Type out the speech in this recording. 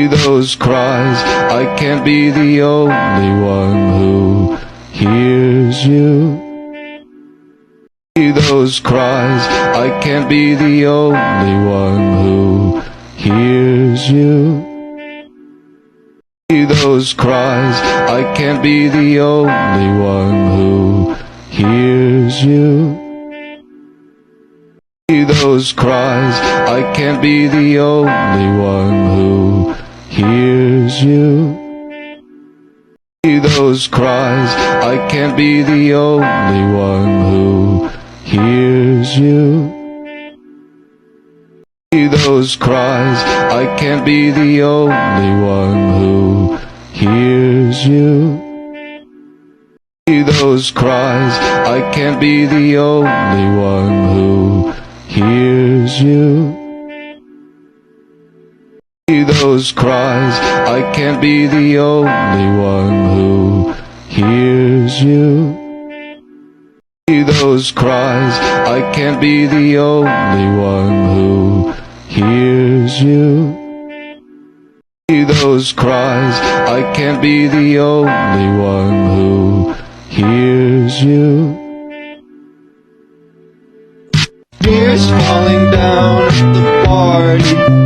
those cries. I can't be the only one who hears you. Those cries. I can't be the only one who hears you. Those cries. I can't be the only one who hears you. Those cries. I can't be the only one who hears you. Those cries. I can't be the only one who hears you. Those cries. I can't be the only one who hears you. Those cries. I can't be the only one who hears you. Those cries. I can't be the only one who hears you. Those cries. I can't be the only one who hears you. Those cries. I can't be the only one who hears you. Tears falling down at the party.